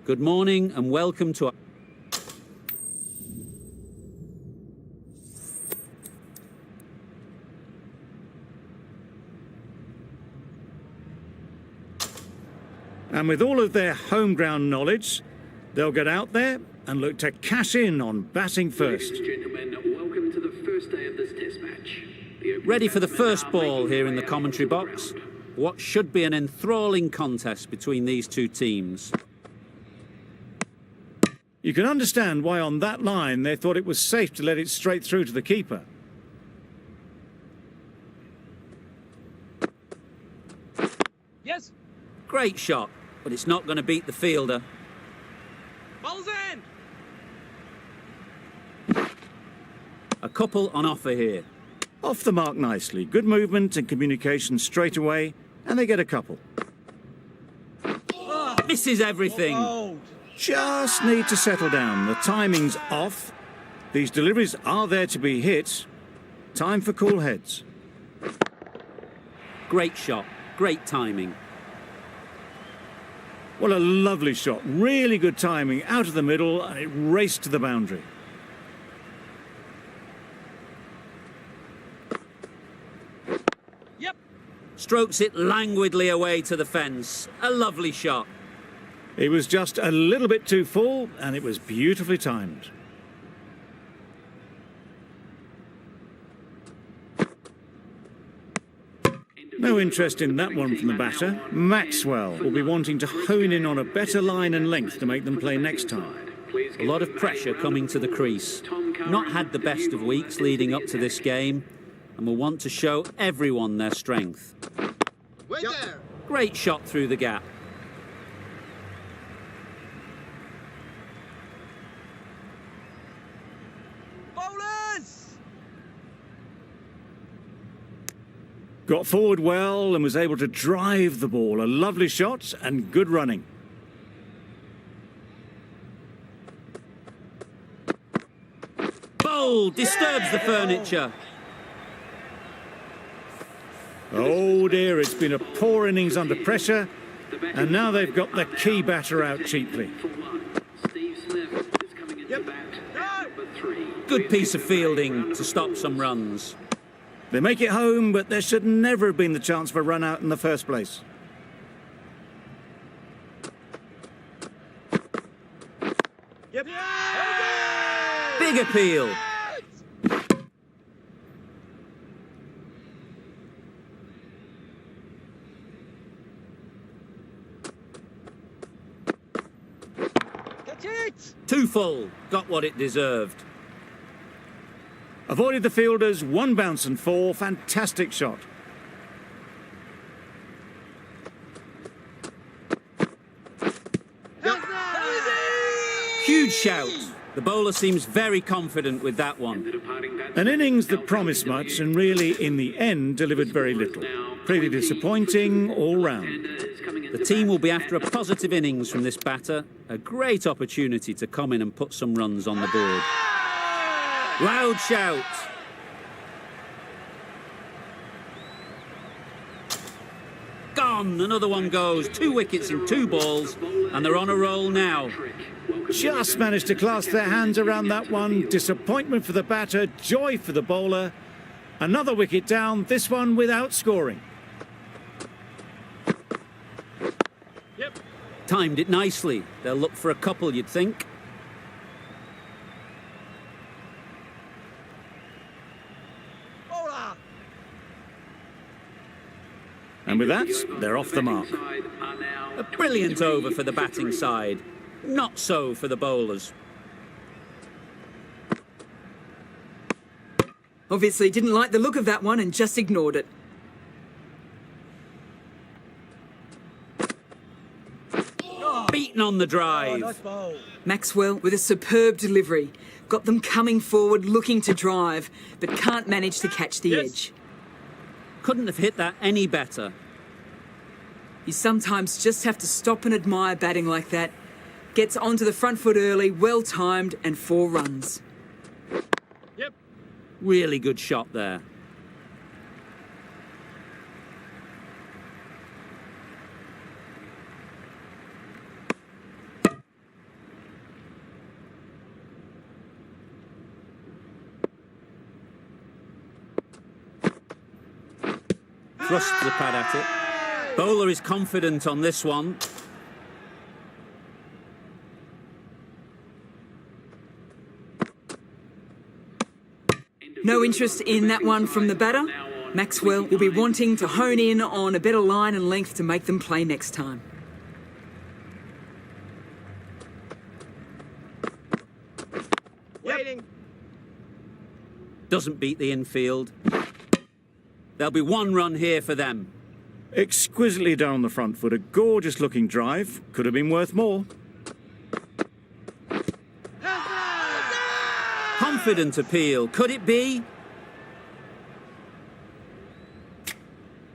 Good morning and welcome to... And with all of their home ground knowledge, they'll get out there and look to cash in on batting first. Ladies and gentlemen, welcome to the first day of this test match. Ready for the first ball here in the commentary box. What should be an enthralling contest between these two teams. You can understand why on that line they thought it was safe to let it straight through to the keeper. Yes. Great shot, but it's not going to beat the fielder. Ball's in. A couple on offer here. Off the mark nicely. Good movement and communication straight away, and they get a couple. Misses everything. Oh. Just need to settle down. The timing's off. These deliveries are there to be hit. Time for cool heads. Great shot, great timing. What a lovely shot. Really good timing. Out of the middle, and it raced to the boundary. Yep. Strokes it languidly away to the fence. A lovely shot. It was just a little bit too full, and it was beautifully timed. No interest in that one from the batter. Maxwell will be wanting to hone in on a better line and length to make them play next time. A lot of pressure coming to the crease. Not had the best of weeks leading up to this game, and will want to show everyone their strength. Wait there. Great shot through the gap. Bowlers. Got forward well and was able to drive the ball. A lovely shot and good running. Bold, disturbs the furniture. Oh dear, it's been a poor innings under pressure, and now they've got the key batter out cheaply. Good piece of fielding to stop some runs. They make it home, but there should never have been the chance for a run out in the first place. Yep. Big appeal. Catch it. Too full. Got what it deserved. Avoided the fielders, one bounce and four. Fantastic shot. Huge shout. The bowler seems very confident with that one. An innings that promised much and really, in the end, delivered very little. Pretty disappointing all round. The team will be after a positive innings from this batter. A great opportunity to come in and put some runs on the board. Loud shout. Gone. Another one goes. 2 wickets in 2 balls, and they're on a roll now. Just managed to clasp their hands around that one. Disappointment for the batter, joy for the bowler. Another wicket down, this one without scoring. Yep. Timed it nicely. They'll look for a couple, you'd think. Bowler. And with that, they're off the mark. A brilliant over for the batting side. Not so for the bowlers. Obviously didn't like the look of that one and just ignored it. Beaten on the drive. Nice bowl. Maxwell with a superb delivery. Got them coming forward looking to drive, but can't manage to catch the edge. Couldn't have hit that any better. You sometimes just have to stop and admire batting like that. Gets onto the front foot early, well timed, and 4 runs. Yep. Really good shot there. thrusts the pad at it. Bowler is confident on this one. No interest in that one from the batter. Maxwell will be wanting to hone in on a better line and length to make them play next time. Waiting. Doesn't beat the infield. There'll be 1 run here for them. Exquisitely done on the front foot. A gorgeous looking drive. Could have been worth more. Confident appeal. Could it be?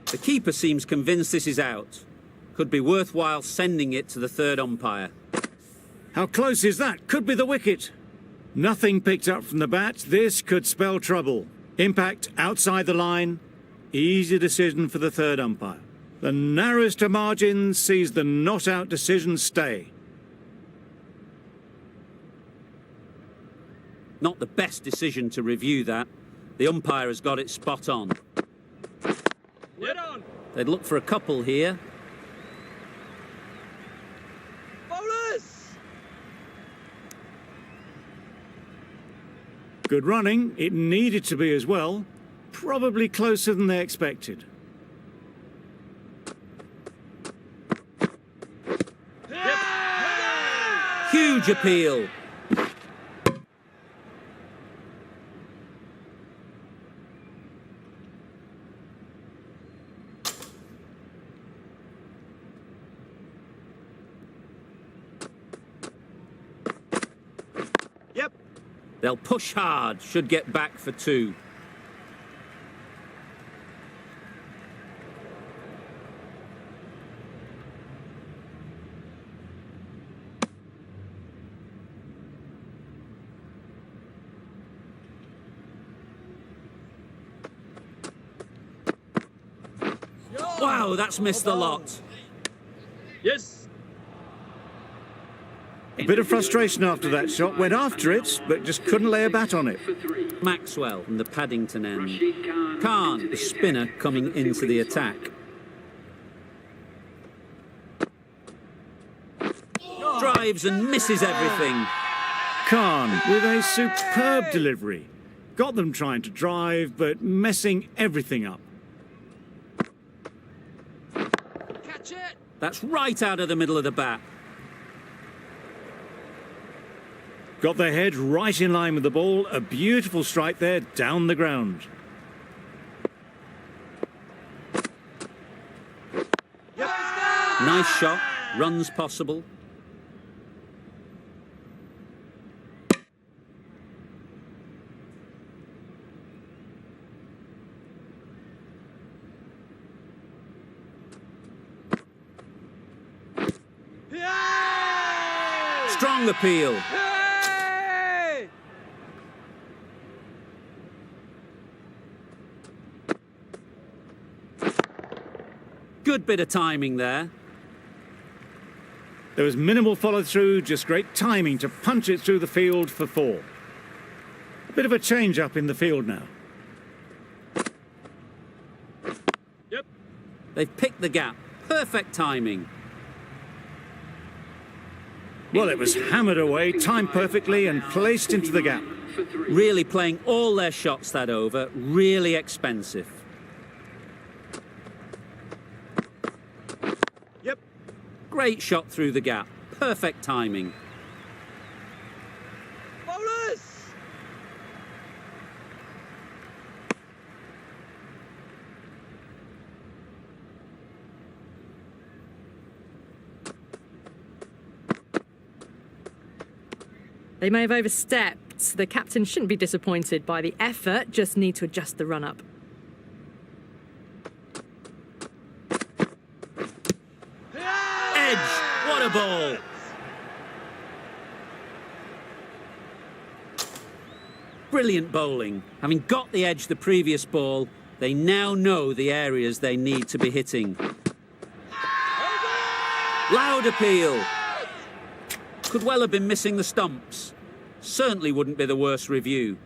The keeper seems convinced this is out. Could be worthwhile sending it to the third umpire. How close is that? Could be the wicket. Nothing picked up from the bat. This could spell trouble. Impact outside the line. Easy decision for the third umpire. The narrowest of margins sees the not out decision stay. Not the best decision to review that. The umpire has got it spot on. Get on. They'd look for a couple here. Bowlers. Good running. It needed to be as well. Probably closer than they expected. Huge appeal. Yep. They'll push hard, should get back for 2. Wow, that's missed the lot. Yes. A bit of frustration after that shot. Went after it, but just couldn't lay a bat on it. For 3. Maxwell from the Paddington end. Rashid Khan. Khan, the spinner, coming into the attack. Drives and misses everything. Khan with a superb delivery. Got them trying to drive, but messing everything up. Catch it. That's right out of the middle of the bat. Got their head right in line with the ball. A beautiful strike there, down the ground. Nice shot. Runs possible. Strong appeal. Hey! Good bit of timing there. There was minimal follow-through, just great timing to punch it through the field for 4. Bit of a change-up in the field now. Yep. They've picked the gap. Perfect timing. Well, it was hammered away, timed perfectly and placed into the gap. For 3. Really playing all their shots that over. Really expensive. Yep. Great shot through the gap. Perfect timing. Bowlers. They may have overstepped. The captain shouldn't be disappointed by the effort, just need to adjust the run-up. Edge. What a ball. Brilliant bowling. Having got the edge the previous ball, they now know the areas they need to be hitting. Loud appeal. Could well have been missing the stumps. Certainly wouldn't be the worst review.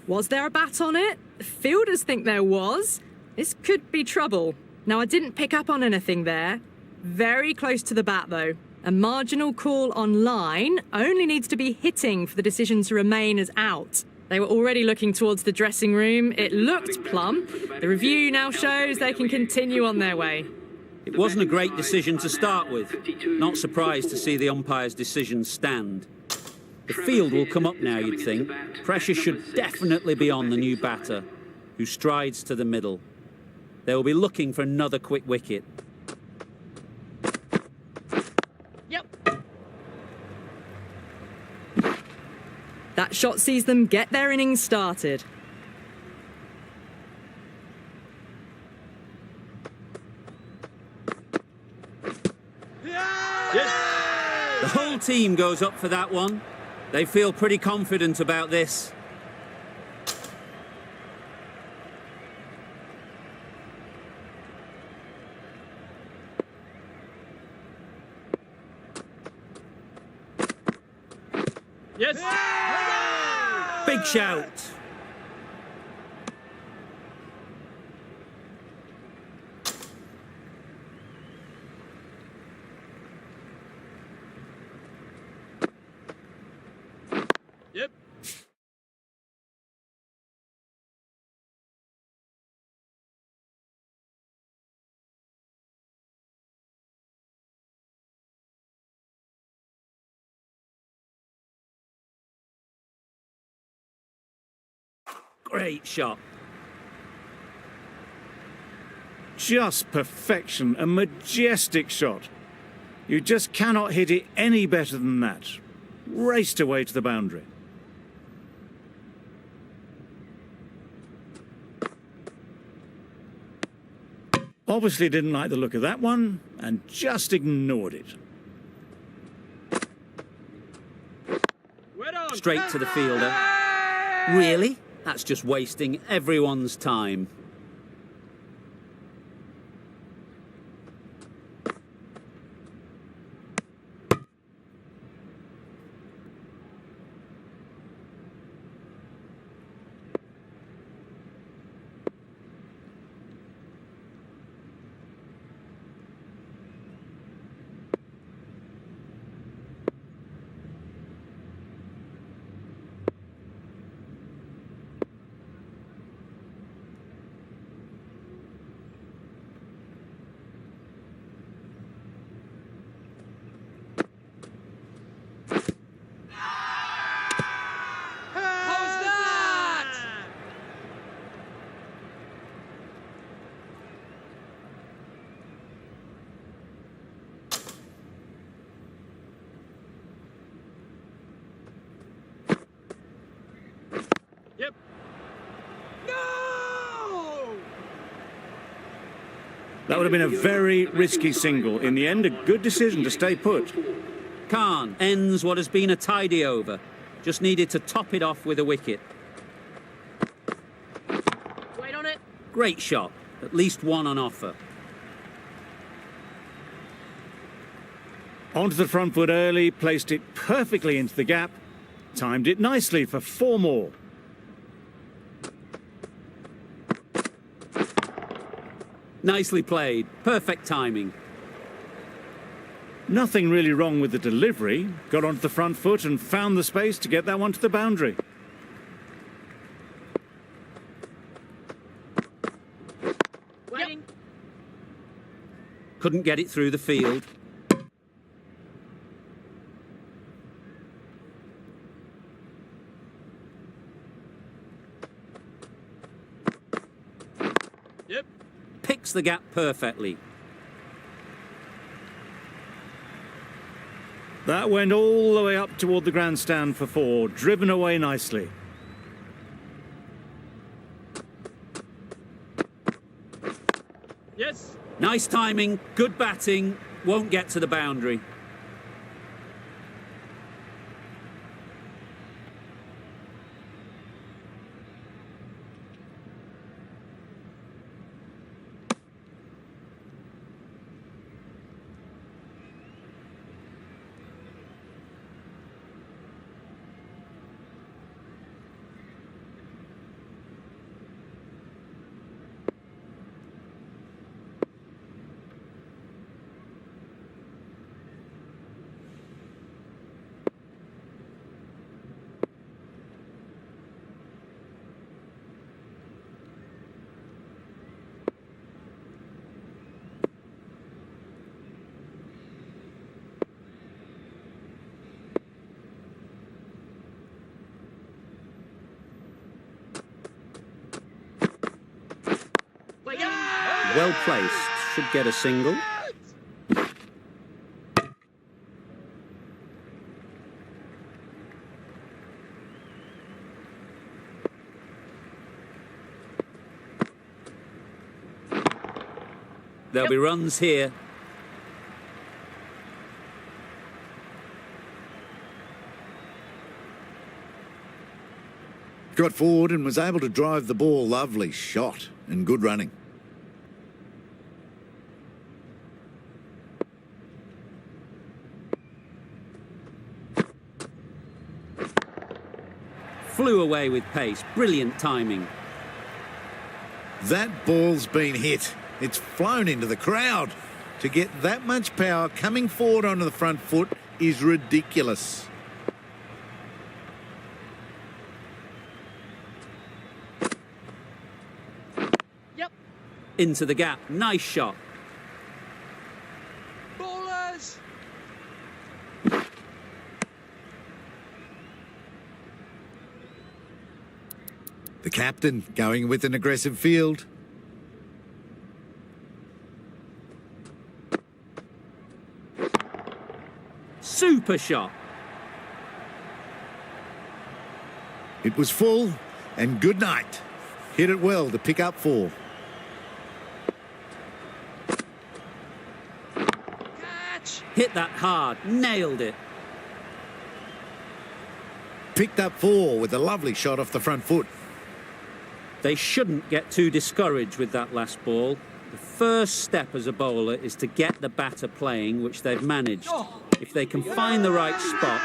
Was there a bat on it? Fielders think there was. This could be trouble. Now, I didn't pick up on anything there. Very close to the bat, though. A marginal call on line only needs to be hitting for the decision to remain as out. They were already looking towards the dressing room. It looked plump. The review now shows they can continue on their way. It wasn't a great decision to start with. Not surprised to see the umpire's decision stand. The field will come up now, you'd think. Pressure should definitely be on the new batter, who strides to the middle. They will be looking for another quick wicket. Yep. That shot sees them get their innings started. The whole team goes up for that one. They feel pretty confident about this. Yes. Big shout. Yep. Great shot. Just perfection, a majestic shot. You just cannot hit it any better than that. Raced away to the boundary. Obviously didn't like the look of that one and just ignored it. Well done. Straight to the fielder. Really? That's just wasting everyone's time. How's that? Yep. No! That would have been a very risky single. In the end, a good decision to stay put. Khan ends what has been a tidy over. Just needed to top it off with a wicket. Wait on it. Great shot. At least one on offer. Onto the front foot early, placed it perfectly into the gap. Timed it nicely for 4 more. Nicely played. Perfect timing. Nothing really wrong with the delivery. Got onto the front foot and found the space to get that one to the boundary. Waiting. Couldn't get it through the field. Yep. Picks the gap perfectly. That went all the way up toward the grandstand for 4, driven away nicely. Yes. Nice timing, good batting, won't get to the boundary. Well placed. Should get a single. There'll be runs here. Got forward and was able to drive the ball. Lovely shot and good running. Flew away with pace. Brilliant timing. That ball's been hit. It's flown into the crowd. To get that much power coming forward onto the front foot is ridiculous. Yep. Into the gap. Nice shot. Ballers. The captain going with an aggressive field. Super shot. It was full and good night. Hit it well to pick up 4. Catch. Hit that hard. Nailed it. Picked up 4 with a lovely shot off the front foot. They shouldn't get too discouraged with that last ball. The first step as a bowler is to get the batter playing, which they've managed. If they can find the right spot,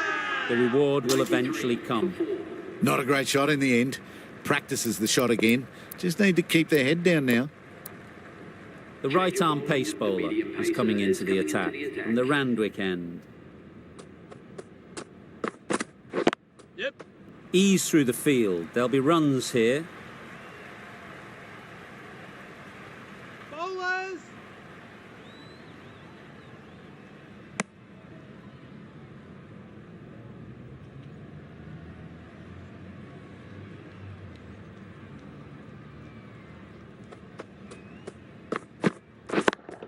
the reward will eventually come. Not a great shot in the end. Practices the shot again. Just need to keep their head down now. The right-arm pace bowler is coming into the attack from the Randwick end. Yep. Ease through the field. There'll be runs here. Bowlers.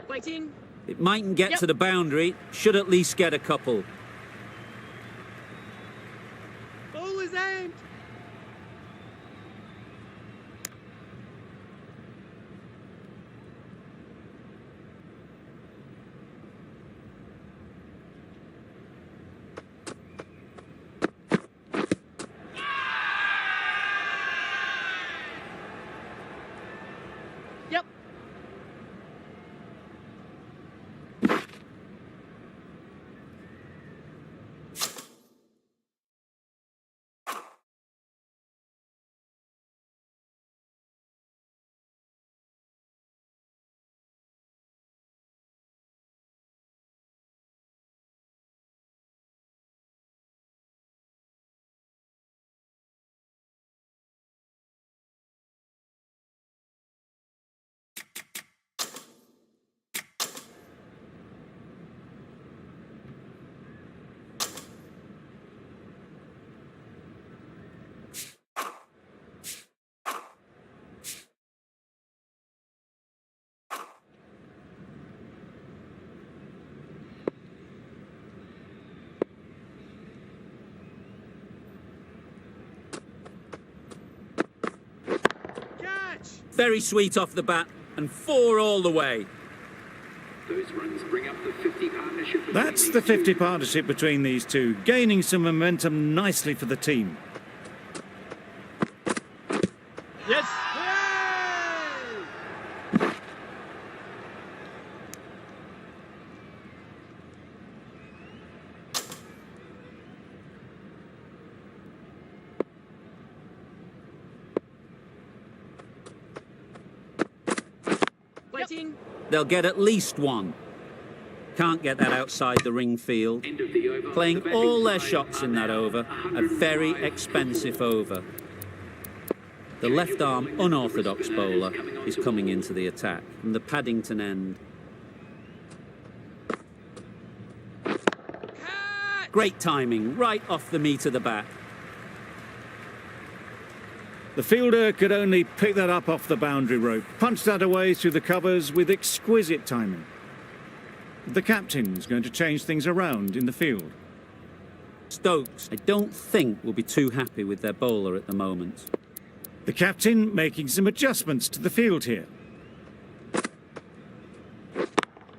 Waiting. It mightn't get Yep. to the boundary. Should at least get a couple. Bowlers aimed. Yep. Catch. Very sweet off the bat, and 4 all the way. Those runs bring up the 50 partnership. between That's these the two. 50 partnership between these two, gaining some momentum nicely for the team. Yes. Hooray! Waiting. They'll get at least 1. Can't get that outside the ring field. End of the over. Playing The batting all their side shots are in that now over, a very 105 expensive over. The left-arm unorthodox bowler is coming into the attack from the Paddington end. Catch. Great timing, right off the meat of the bat. The fielder could only pick that up off the boundary rope, punch that away through the covers with exquisite timing. The captain's going to change things around in the field. Stokes, I don't think, will be too happy with their bowler at the moment. The captain making some adjustments to the field here.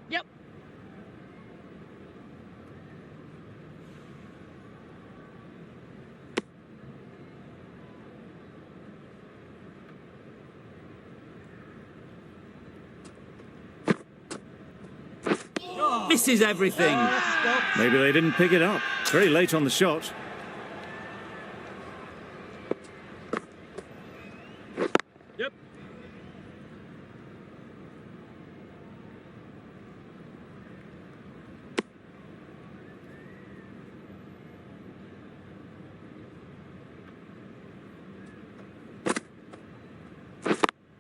Yep. Misses everything. Maybe they didn't pick it up. Very late on the shot. Yep.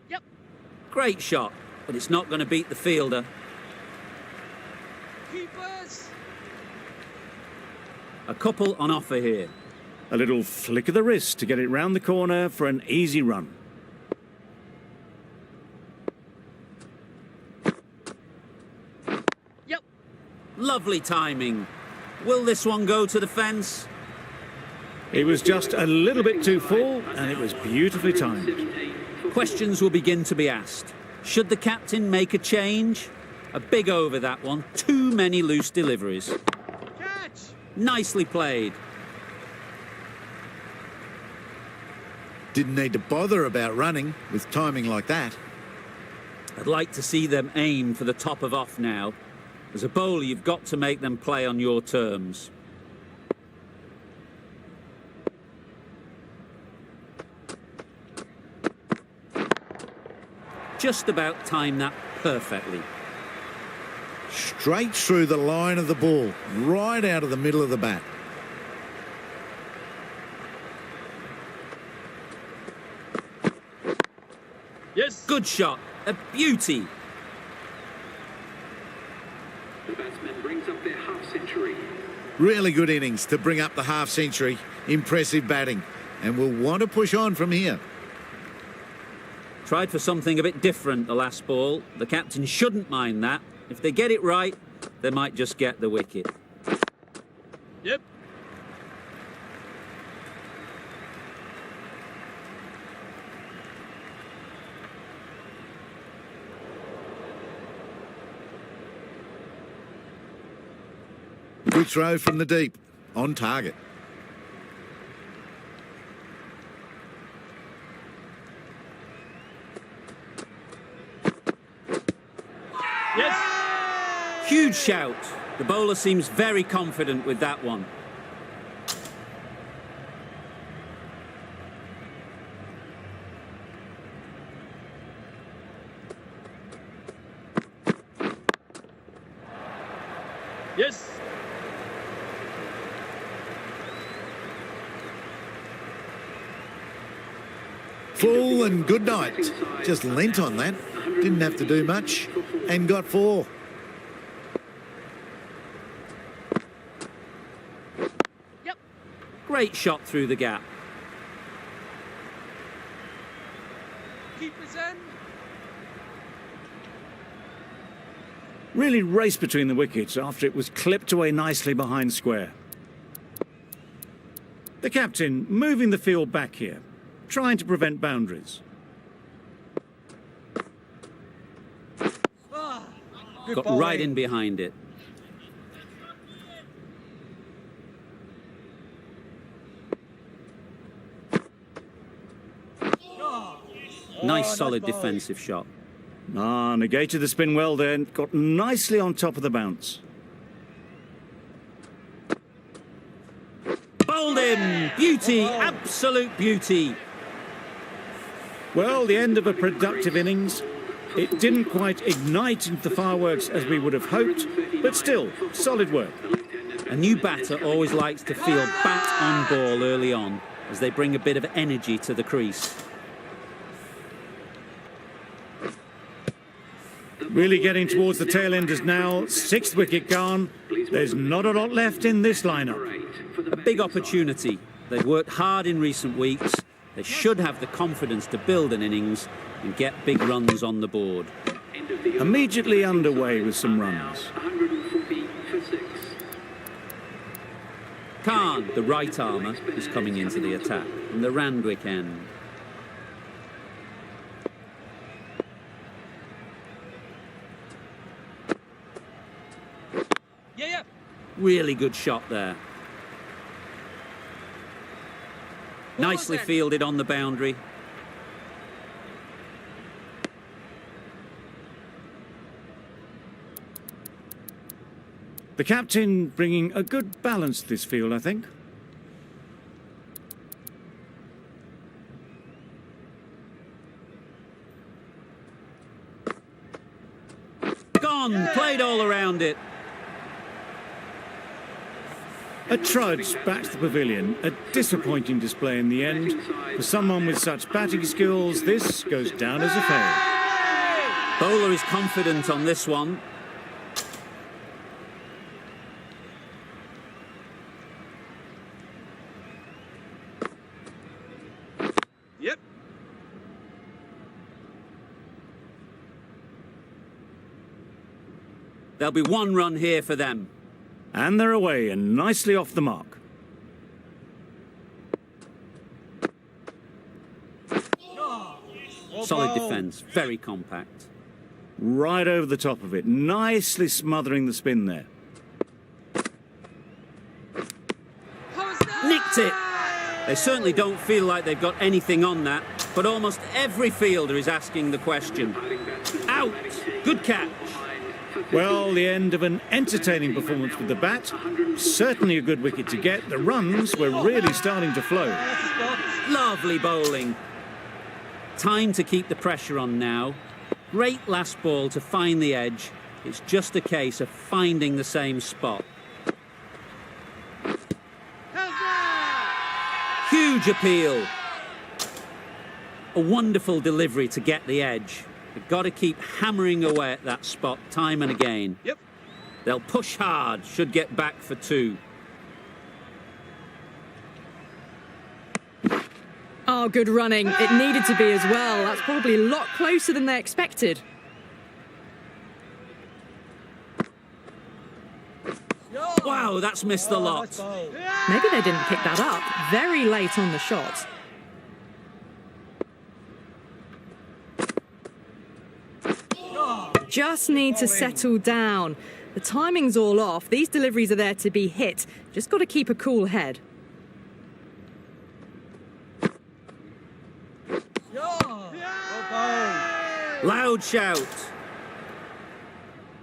Yep. Great shot, but it's not going to beat the fielder. Keepers. A couple on offer here. A little flick of the wrist to get it round the corner for an easy run. Yep. Lovely timing. Will this one go to the fence? It was just a little bit too full, and it was beautifully timed. Questions will begin to be asked. Should the captain make a change? A big over that one. Too many loose deliveries. Catch. Nicely played. Didn't need to bother about running with timing like that. I'd like to see them aim for the top of off now. As a bowler, you've got to make them play on your terms. Just about timed that perfectly. Straight through the line of the ball, right out of the middle of the bat. Yes. Good shot. A beauty. The batsman brings up their half century. Really good innings to bring up the half century. Impressive batting. And will want to push on from here. Tried for something a bit different the last ball. The captain shouldn't mind that. If they get it right, they might just get the wicket. Yep. Good throw from the deep. On target. Yes. Huge shout. The bowler seems very confident with that one. Yes. Full and good night. Just leant on that. Didn't have to do much. And got 4. Yep. Great shot through the gap. Keepers in. Really raced between the wickets after it was clipped away nicely behind square. The captain moving the field back here, trying to prevent boundaries. Got right in behind it. Nice solid defensive shot. Negated the spin well then, got nicely on top of the bounce. Bowled him! Beauty, absolute beauty. Well, the end of a productive innings. It didn't quite ignite into the fireworks as we would have hoped, but still, solid work. A new batter always likes to feel bat on ball early on, as they bring a bit of energy to the crease. Really getting towards the tail enders now. 6th wicket gone. There's not a lot left in this lineup. A big opportunity. They've worked hard in recent weeks. They should have the confidence to build an innings and get big runs on the board. End of the over. Immediately underway with some runs. 140 for 6. Khan, the right armour, is coming into the attack from the Randwick end. Yeah. Really good shot there. Nicely fielded on the boundary. The captain bringing a good balance to this field, I think. Gone, played all around it. A trudge back to the pavilion. A disappointing display in the end. For someone with such batting skills, this goes down as a fail. Bowler is confident on this one. Yep. There'll be one run here for them. And they're away and nicely off the mark. Solid defence, very compact. Right over the top of it. Nicely smothering the spin there. Nicked it. They certainly don't feel like they've got anything on that, but almost every fielder is asking the question. Out. Good catch. Well, the end of an entertaining performance with the bat. Certainly a good wicket to get. The runs were really starting to flow. Lovely bowling. Time to keep the pressure on now. Great last ball to find the edge. It's just a case of finding the same spot. Huge appeal. A wonderful delivery to get the edge. They've got to keep hammering away at that spot time and again. Yep. They'll push hard, should get back for 2. Oh, good running. It needed to be as well. That's probably a lot closer than they expected. Wow, that's missed the lot. Maybe they didn't pick that up. Very late on the shot. Just need to settle down. The timing's all off. These deliveries are there to be hit. Just got to keep a cool head. Loud shout.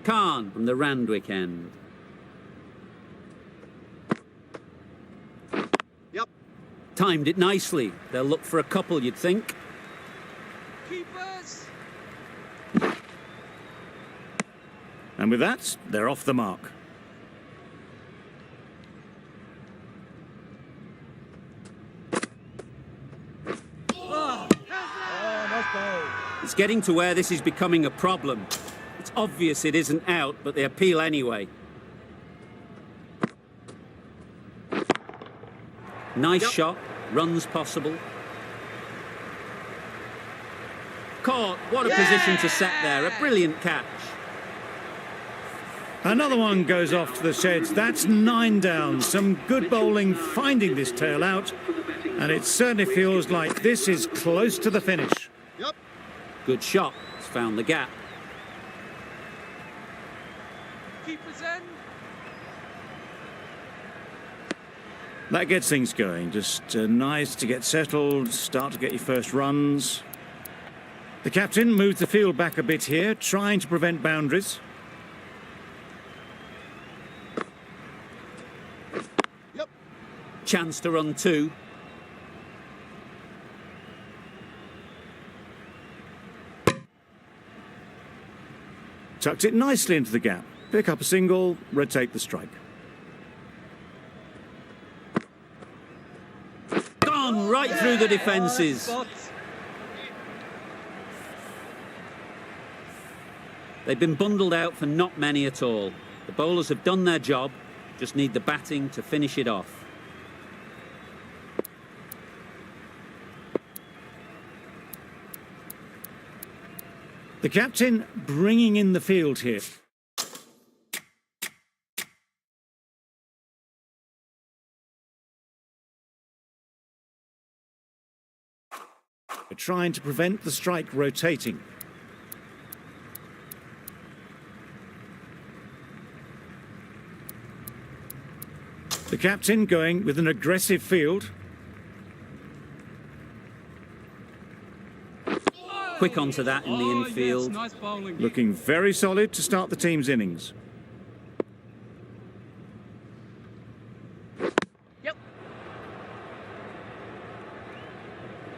Khan from the Randwick end. Yep. Timed it nicely. They'll look for a couple, you'd think. Keepers. And with that, they're off the mark. It's getting to where this is becoming a problem. It's obvious it isn't out, but they appeal anyway. Nice shot. Runs possible. Caught. What a position to set there. A brilliant catch. Another one goes off to the sheds. That's 9 down. Some good bowling finding this tail out. And it certainly feels like this is close to the finish. Yep. Good shot. It's found the gap. Keepers end. That gets things going. Just nice to get settled, start to get your first runs. The captain moves the field back a bit here, trying to prevent boundaries. Yep. Chance to run 2. Tucked it nicely into the gap. Pick up a single, rotate the strike. Gone right through the defences. They've been bundled out for not many at all. The bowlers have done their job, just need the batting to finish it off. The captain bringing in the field here. They're trying to prevent the strike rotating. The captain going with an aggressive field. Quick onto that in the Oh, infield. yes, nice bowling. Looking very solid to start the team's innings.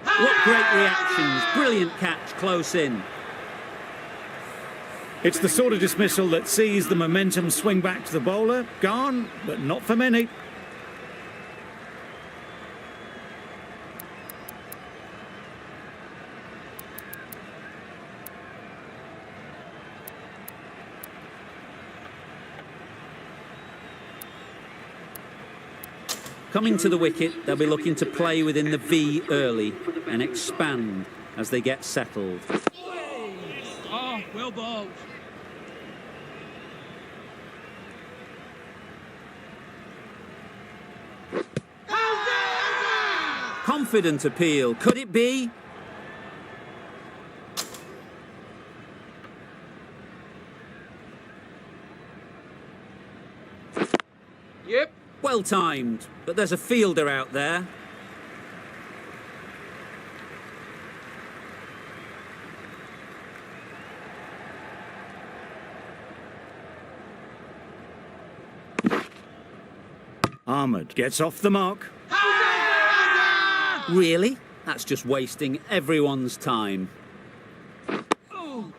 What great reactions. Brilliant catch close in. It's the sort of dismissal that sees the momentum swing back to the bowler. Gone, but not for many. Coming to the wicket, they'll be looking to play within the V early and expand as they get settled. Oh, well bowled. Confident appeal. Could it be? Yep. Well timed, but there's a fielder out there. Ahmed gets off the mark. Really? That's just wasting everyone's time. Oh,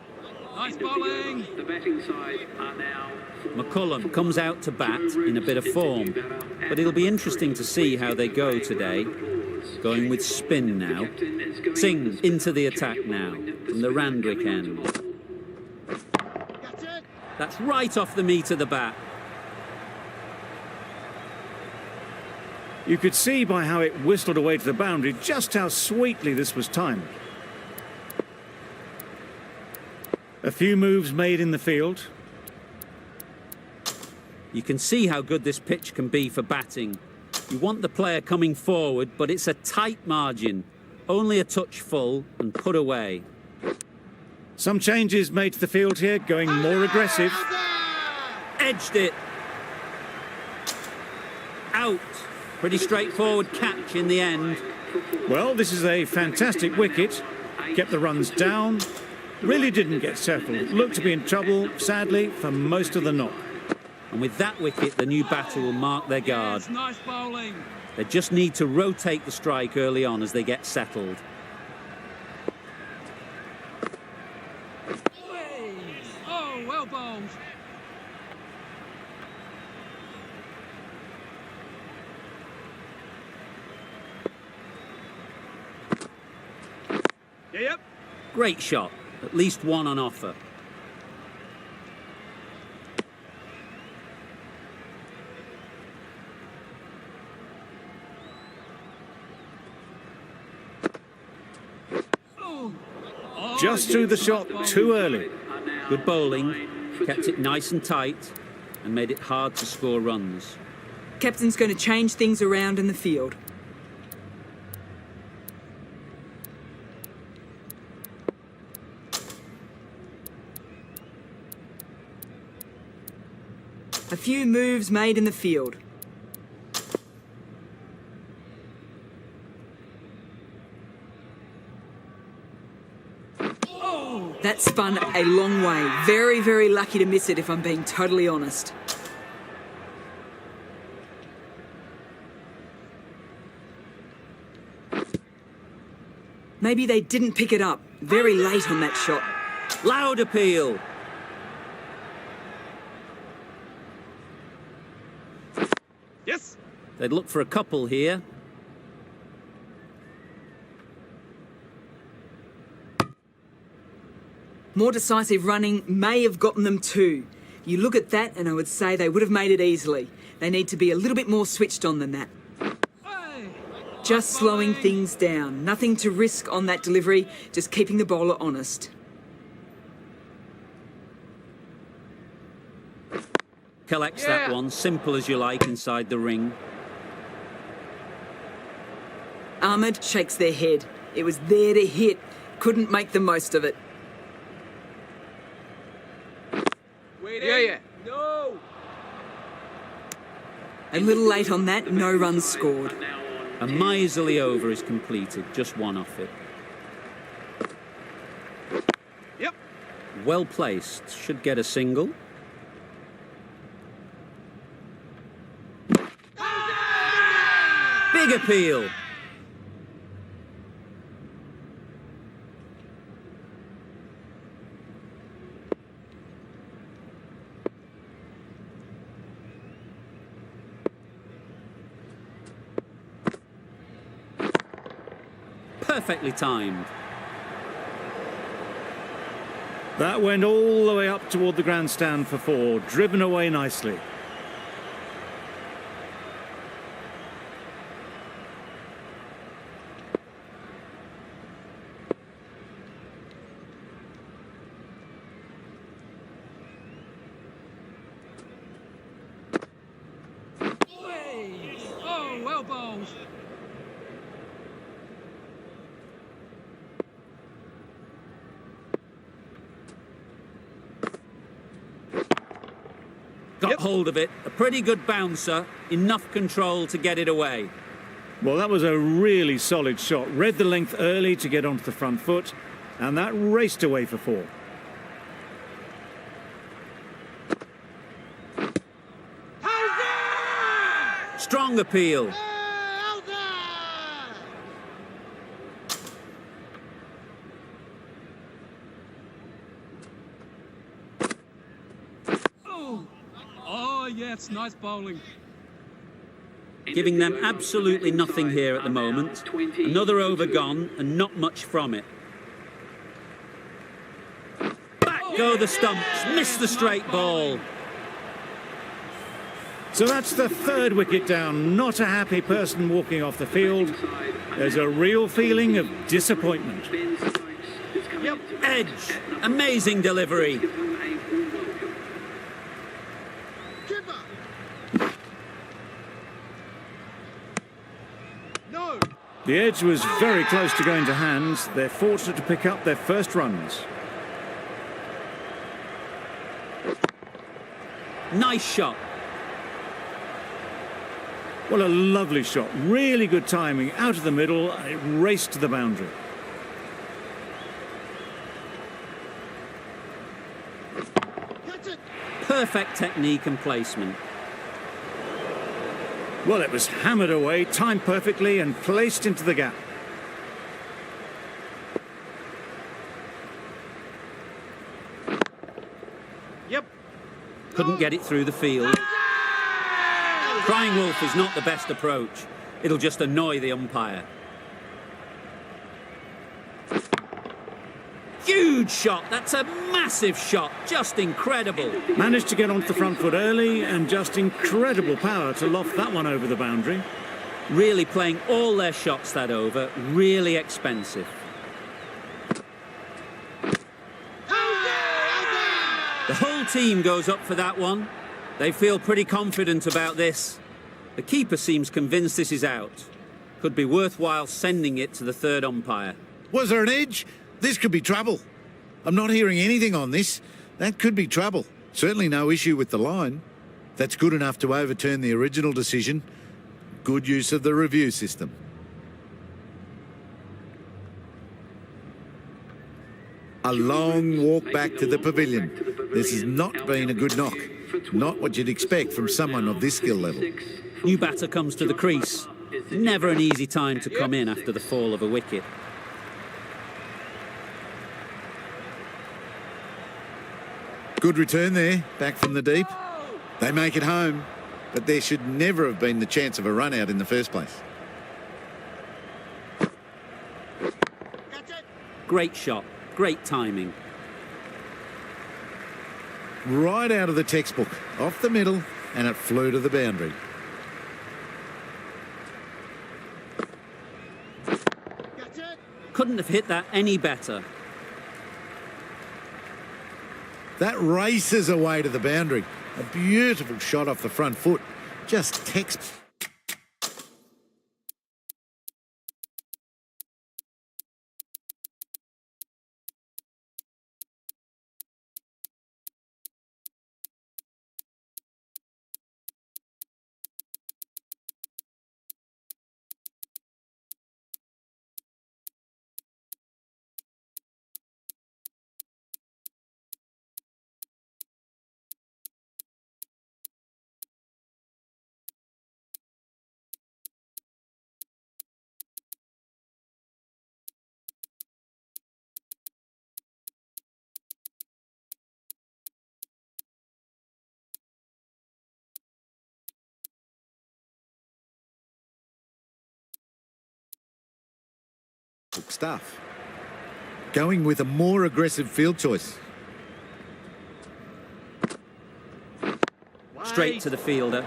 nice bowling. The batting side are now... McCullum comes out to bat in a bit of form, but it'll be interesting to see how they go today. Going with spin now. Singh into the attack now from the Randwick end. That's right off the meat of the bat. You could see by how it whistled away to the boundary just how sweetly this was timed. A few moves made in the field. You can see how good this pitch can be for batting. You want the player coming forward, but it's a tight margin. Only a touch full and put away. Some changes made to the field here, going more aggressive. Edged it. Out. Pretty straightforward catch in the end. Well, this is a fantastic wicket. Kept the runs down. Really didn't get settled. Looked to be in trouble, sadly, for most of the knock. And with that wicket, the new batter will mark their guard. Yes, nice bowling. They just need to rotate the strike early on as they get settled. Oh, well bowled. Yep. Great shot. At least one on offer. Just threw the shot too early. Good bowling. Kept it nice and tight and made it hard to score runs. Captain's going to change things around in the field. A few moves made in the field. That spun a long way. Very, very lucky to miss it, if I'm being totally honest. Maybe they didn't pick it up. Very late on that shot. Loud appeal. Yes. They'd look for a couple here. More decisive running may have gotten them two. You look at that and I would say they would have made it easily. They need to be a little bit more switched on than that. Hey. Just slowing things down. Nothing to risk on that delivery, just keeping the bowler honest. Collects that Yeah. one, simple as you like, inside the ring. Ahmed shakes their head. It was there to hit. Couldn't make the most of it. Yeah. No. A little late on that, no runs scored. A miserly over is completed, just one off it. Yep. Well placed, should get a single. Big appeal. Perfectly timed. That went all the way up toward the grandstand for 4, driven away nicely. Hey. Oh, well bowled. Got Yep. hold of it. A pretty good bouncer. Enough control to get it away. Well, that was a really solid shot. Read the length early to get onto the front foot, and that raced away for 4. Strong appeal. Oh, yes, nice bowling. Giving them absolutely nothing here at the moment. Another over gone and not much from it. Back go the stumps. Miss the straight ball. So that's the 3rd wicket down. Not a happy person walking off the field. There's a real feeling of disappointment. Edge. Amazing delivery. No. The edge was very close to going to hands. They're fortunate to pick up their first runs. Nice shot. Well, a lovely shot. Really good timing. Out of the middle, and it raced to the boundary. Catch it. Perfect technique and placement. Well, it was hammered away, timed perfectly, and placed into the gap. Yep. Couldn't get it through the field. Crying wolf is not the best approach. It'll just annoy the umpire. Huge shot. That's a massive shot. Just incredible. Managed to get onto the front foot early, and just incredible power to loft that one over the boundary. Really playing all their shots that over. Really expensive. The whole team goes up for that one. They feel pretty confident about this. The keeper seems convinced this is out. Could be worthwhile sending it to the 3rd umpire. Was there an edge? This could be trouble. I'm not hearing anything on this. That could be trouble. Certainly no issue with the line. That's good enough to overturn the original decision. Good use of the review system. A long walk back to the pavilion. This has not been a good knock. Not what you'd expect from someone of this skill level. New batter comes to the crease. Never an easy time to come in after the fall of a wicket. Good return there, back from the deep. They make it home, but there should never have been the chance of a run out in the first place. Catch it. Great shot. Great timing. Right out of the textbook, off the middle, and it flew to the boundary. Catch it. Couldn't have hit that any better. That races away to the boundary. A beautiful shot off the front foot. Just text. Stuff. Going with a more aggressive field choice. Straight to the fielder.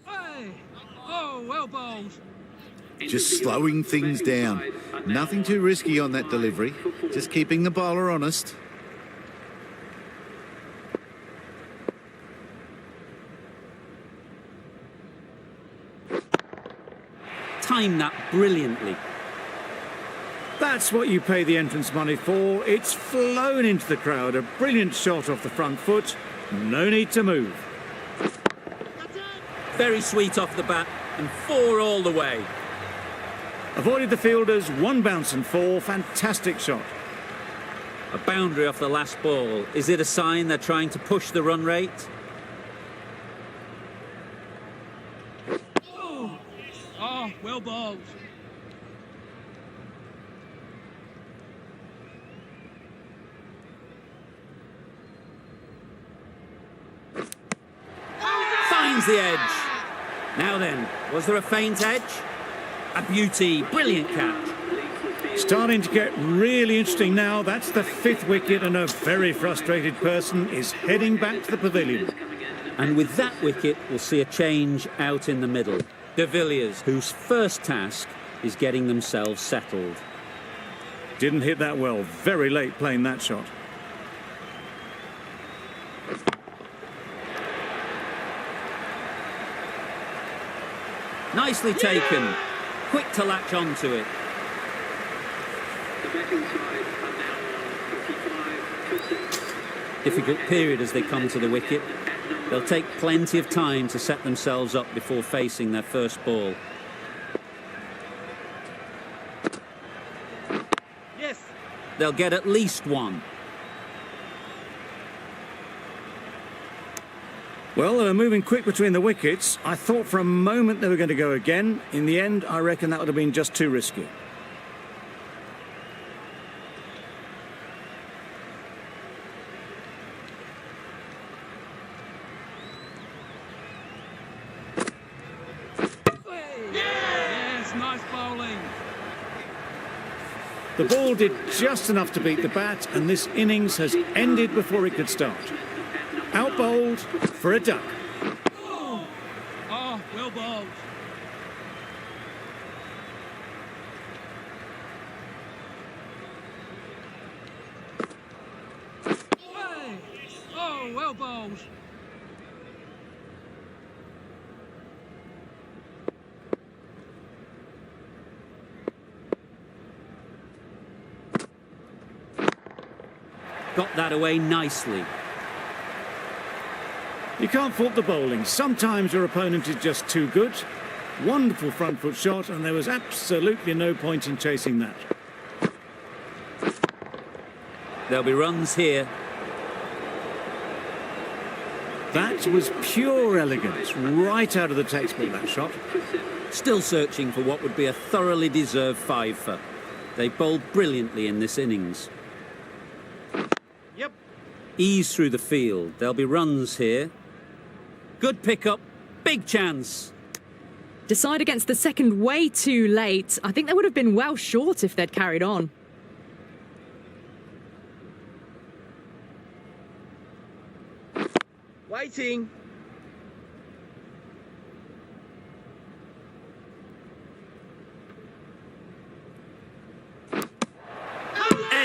Hey! Oh, well bowled. Just slowing things down. Nothing too risky on that delivery. Just keeping the bowler honest. Timed that brilliantly. That's what you pay the entrance money for. It's flown into the crowd. A brilliant shot off the front foot. No need to move. Very sweet off the bat and 4 all the way. Avoided the fielders, 1 bounce and 4. Fantastic shot. A boundary off the last ball. Is it a sign they're trying to push the run rate? Oh, well bowled. Finds the edge. Now then, was there a faint edge? A beauty, brilliant catch. Starting to get really interesting now. That's the 5th wicket, and a very frustrated person is heading back to the pavilion. And with that wicket, we'll see a change out in the middle. De Villiers, whose first task is getting themselves settled. Didn't hit that well. Very late playing that shot. Nicely taken. Quick to latch onto it. The betting side are now 55 to 6. Difficult period as they come to the wicket. They'll take plenty of time to set themselves up before facing their first ball. Yes. They'll get at least 1. Well, they were moving quick between the wickets. I thought for a moment they were going to go again. In the end, I reckon that would have been just too risky. Yes, nice bowling. The ball did just enough to beat the bat, and this innings has ended before it could start. Out bowled for a duck. Oh, well bowled. Hey! Oh, well bowled. Got that away nicely. You can't fault the bowling. Sometimes your opponent is just too good. Wonderful front foot shot, and there was absolutely no point in chasing that. There'll be runs here. That was pure elegance, right out of the textbook, that shot. Still searching for what would be a thoroughly deserved 5-fer. They bowled brilliantly in this innings. Yep. Ease through the field. There'll be runs here. Good pick-up. Big chance. Decide against the second way too late. I think they would have been well short if they'd carried on. Waiting.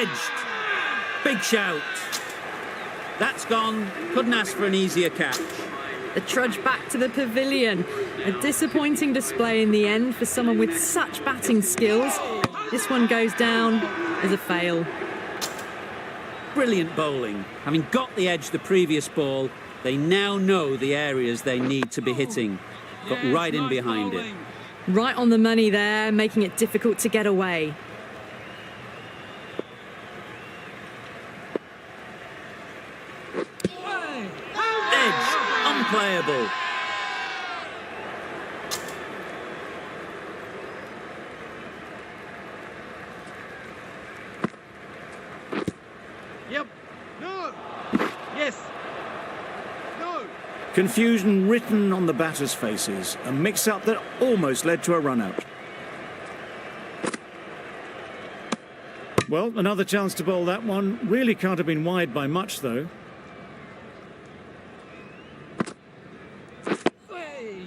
Edged. Big shout. That's gone. Couldn't ask for an easier catch. The trudge back to the pavilion. A disappointing display in the end for someone with such batting skills. This one goes down as a fail. Brilliant bowling. Having got the edge the previous ball, they now know the areas they need to be hitting. Got Yes, right in nice behind it. bowling. Right on the money there, making it difficult to get away. Hey. Edge. Unplayable. Yep. No. Yes. No. Confusion written on the batters' faces. A mix-up that almost led to a run-out. Well, another chance to bowl that one. Really can't have been wide by much, though. Hey.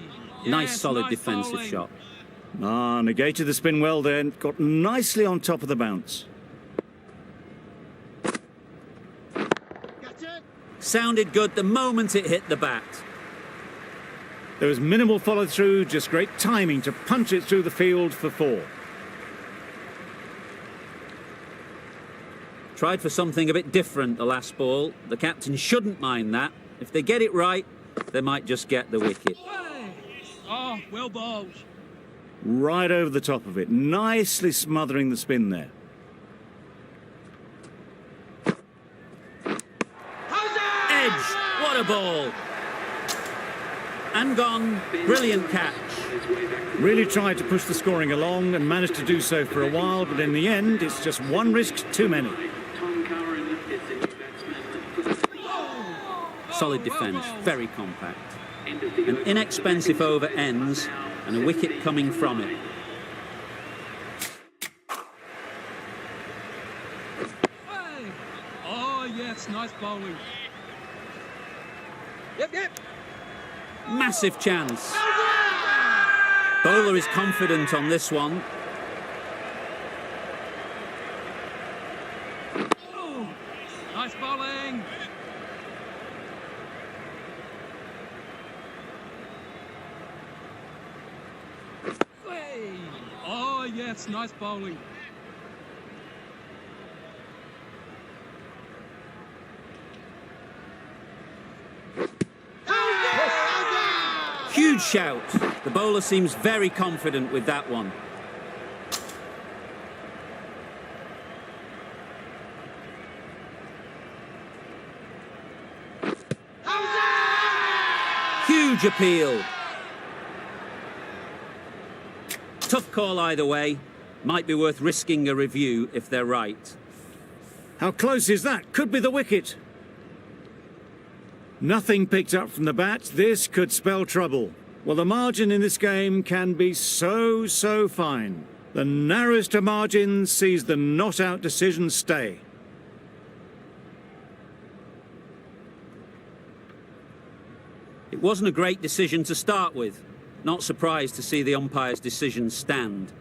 Nice Yes, solid nice defensive bowling. shot. Ah, negated the spin well there. Got nicely on top of the bounce. Got it. Sounded good the moment it hit the bat. There was minimal follow-through, just great timing to punch it through the field for 4. Tried for something a bit different the last ball. The captain shouldn't mind that. If they get it right, they might just get the wicket. Hey. Oh, well bowled. Right over the top of it, nicely smothering the spin there. Edge. What a ball. And gone. Brilliant catch. Really tried to push the scoring along and managed to do so for a while, but in the end, it's just one risk too many. Tom Curran is the new batsman. Solid defence. Very compact. An inexpensive over ends and a wicket coming from it. Hey. Oh, yes, nice bowling. Yep. Massive chance. Bowler is confident on this one. Oh, nice bowling. Hey. Oh, yes, nice bowling. Huge shout. The bowler seems very confident with that one. Huge appeal. Tough call either way. Might be worth risking a review if they're right. How close is that? Could be the wicket. Nothing picked up from the bat. This could spell trouble. Well, the margin in this game can be so fine. The narrowest of margins sees the not-out decision stay. It wasn't a great decision to start with. Not surprised to see the umpire's decision stand.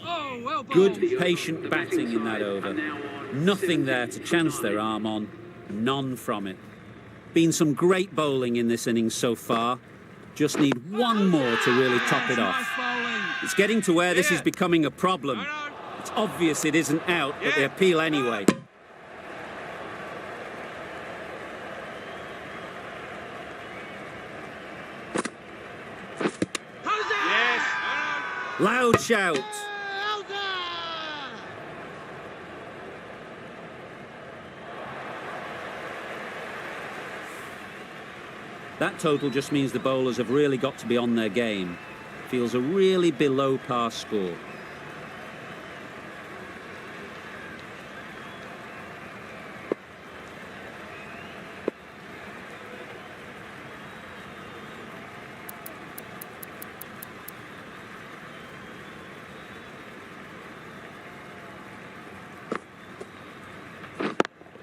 Oh, well bowled. Good, patient batting in that over. Nothing there to chance their arm on. None from it. Been some great bowling in this innings so far. Just need one more to really top it Nice off. bowling. It's getting to where this is Yeah. becoming a problem. Right on. It's obvious it isn't out, but they Yeah. appeal anyway. Yes. Loud shout. That total just means the bowlers have really got to be on their game. Feels a really below par score.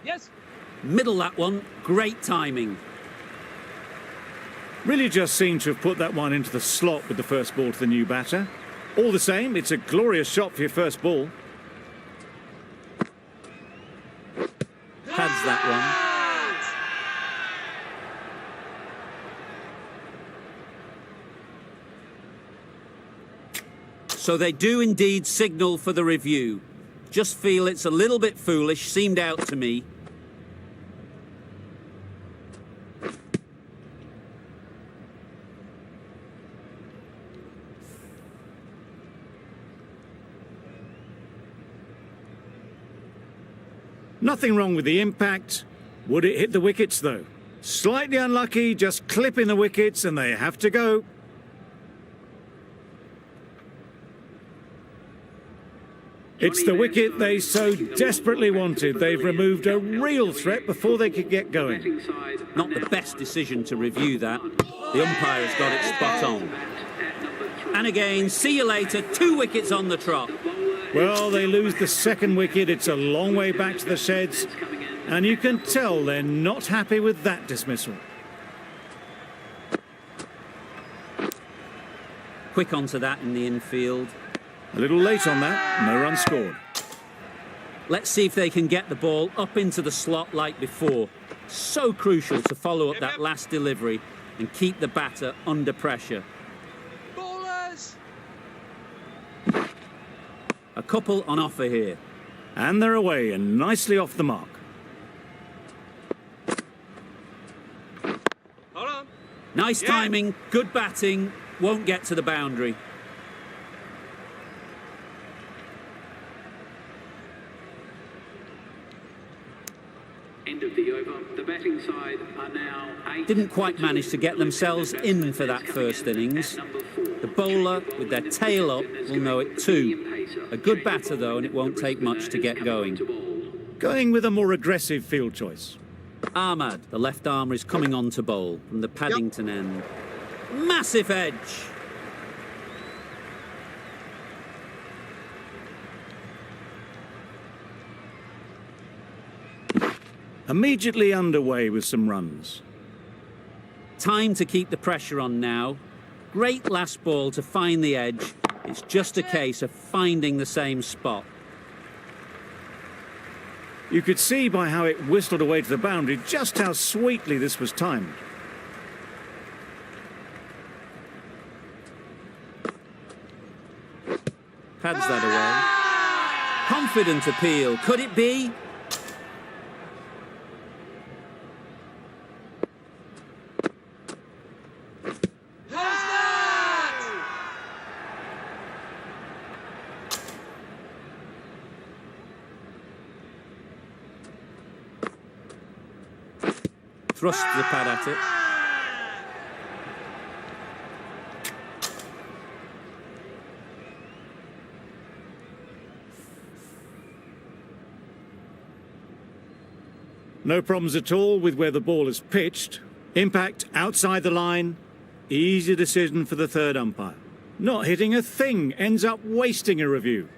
Yes. Middle that one, great timing. Really just seemed to have put that one into the slot with the first ball to the new batter. All the same, it's a glorious shot for your first ball. Pads that one. So they do indeed signal for the review. Just feel it's a little bit foolish, seemed out to me. Nothing wrong with the impact. Would it hit the wickets, though? Slightly unlucky, just clipping the wickets, and they have to go. It's the wicket they so desperately wanted. They've removed a real threat before they could get going. Not the best decision to review that. The umpire has got it spot on. And again, see you later, 2 wickets on the trot. Well, they lose the second wicket. It's a long way back to the sheds. And you can tell they're not happy with that dismissal. Quick onto that in the infield. A little late on that, no run scored. Let's see if they can get the ball up into the slot like before. So crucial to follow up that last delivery and keep the batter under pressure. Ballers! A couple on offer here. And they're away and nicely off the mark. Hold on. Nice timing, good batting, won't get to the boundary. End of the over. The batting side are now 8. Didn't quite manage to get themselves in for that first innings. The bowler, with their tail up, will know it too. A good batter, though, and it won't take much to get going. Going with a more aggressive field choice. Ahmad, the left armer, is coming on to bowl from the Paddington end. Massive edge. Immediately underway with some runs. Time to keep the pressure on now. Great last ball to find the edge. It's just a case of finding the same spot. You could see by how it whistled away to the boundary just how sweetly this was timed. Pads that away. Confident appeal. Could it be? Thrust the pad at it. No problems at all with where the ball is pitched. Impact outside the line. Easy decision for the third umpire. Not hitting a thing, ends up wasting a review.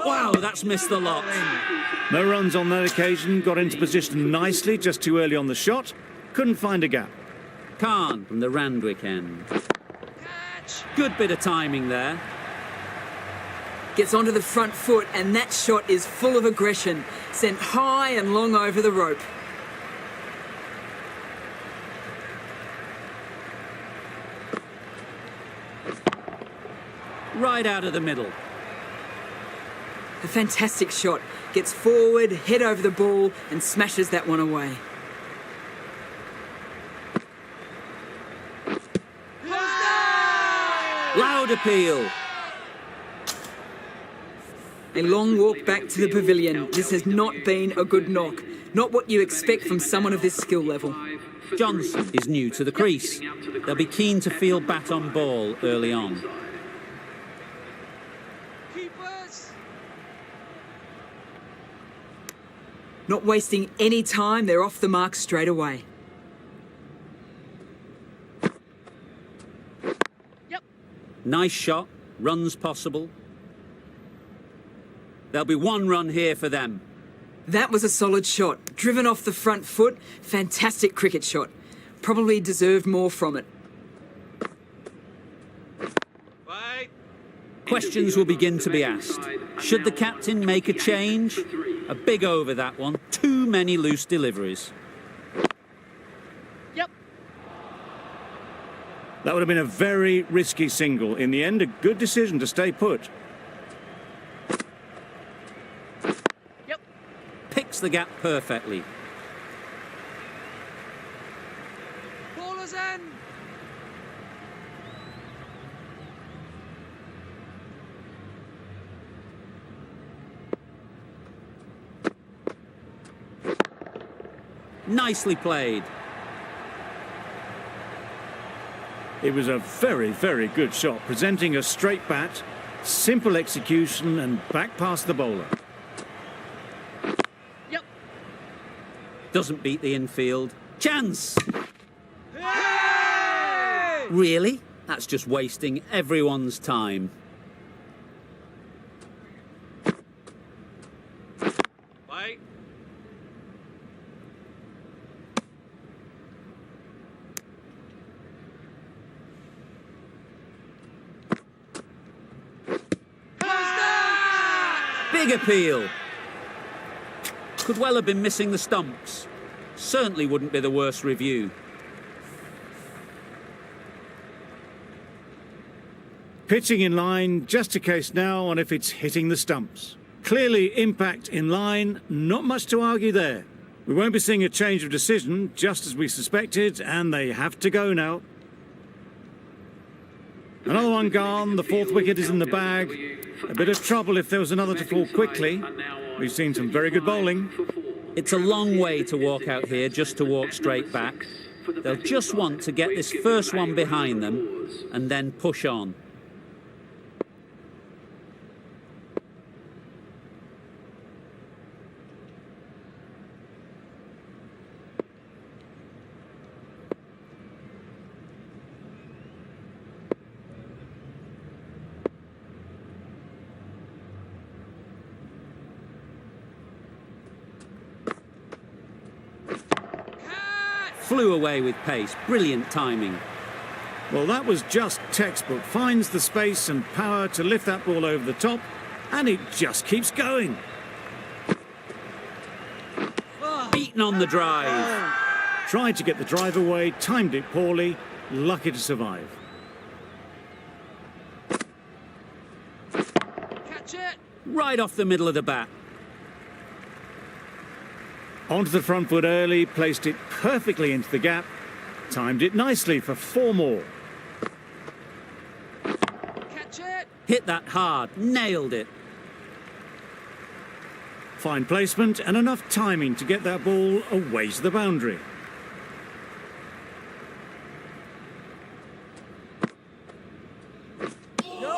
Wow, that's missed the lot. No runs on that occasion, got into position nicely, just too early on the shot. Couldn't find a gap. Khan from the Randwick end. Good bit of timing there. Gets onto the front foot, and that shot is full of aggression, sent high and long over the rope. Right out of the middle. A fantastic shot. Gets forward, head over the ball, and smashes that one away. Loud appeal. A long walk back to the pavilion. This has not been a good knock. Not what you expect from someone of this skill level. Johnson is new to the crease. They'll be keen to feel bat on ball early on. Keepers! Not wasting any time, they're off the mark straight away. Nice shot. Runs possible. There'll be one run here for them. That was a solid shot. Driven off the front foot. Fantastic cricket shot. Probably deserved more from it. Wait. Questions will begin to be asked. Should the captain make a change? A big over, that one. Too many loose deliveries. Yep. That would have been a very risky single. In the end, a good decision to stay put. Yep. Picks the gap perfectly. Ballers in. Nicely played. It was a very, very good shot, presenting a straight bat, simple execution and back past the bowler. Yep. Doesn't beat the infield. Chance! Hey! Really? That's just wasting everyone's time. Wait. Big appeal. Could well have been missing the stumps. Certainly wouldn't be the worst review. Pitching in line, just a case now on if it's hitting the stumps. Clearly impact in line, not much to argue there. We won't be seeing a change of decision, just as we suspected, and they have to go now. Another one gone, the fourth wicket is in the bag. A bit of trouble if there was another to fall quickly. We've seen some very good bowling. It's a long way to walk out here just to walk straight back. They'll just want to get this first one behind them and then push on. Flew away with pace. Brilliant timing. Well, that was just textbook. Finds the space and power to lift that ball over the top, and it just keeps going. Beaten on the drive. Tried to get the drive away, timed it poorly, lucky to survive. Catch it. Right off the middle of the bat. Onto the front foot early, placed it perfectly into the gap, timed it nicely for 4 more. Catch it. Hit that hard. Nailed it. Fine placement and enough timing to get that ball away to the boundary.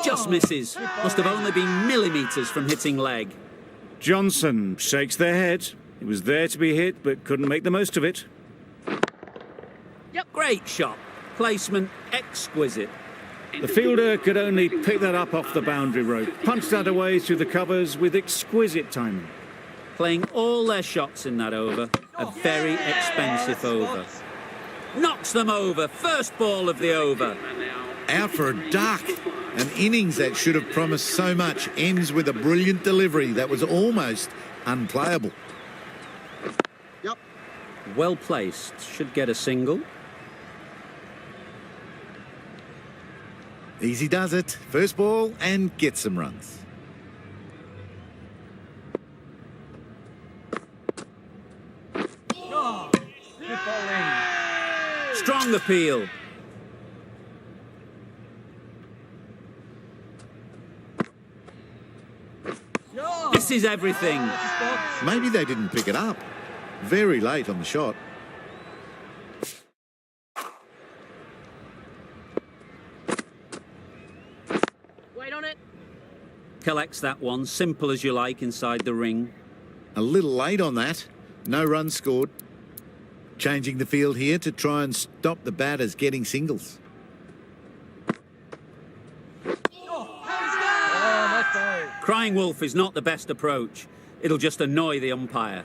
Just misses. Must have only been millimetres from hitting leg. Johnson shakes their head. It was there to be hit, but couldn't make the most of it. Great shot. Placement exquisite. The fielder could only pick that up off the boundary rope, punched that away through the covers with exquisite timing. Playing all their shots in that over. A very expensive over. Knocks them over. First ball of the over. Out for a duck. An innings that should have promised so much ends with a brilliant delivery that was almost unplayable. Yep. Well placed. Should get a single. Easy does it. First ball and get some runs. Strong appeal. This is everything. Maybe they didn't pick it up. Very late on the shot. Wait on it. Collects that one. Simple as you like inside the ring. A little late on that. No runs scored. Changing the field here to try and stop the batters getting singles. Crying wolf is not the best approach. It'll just annoy the umpire.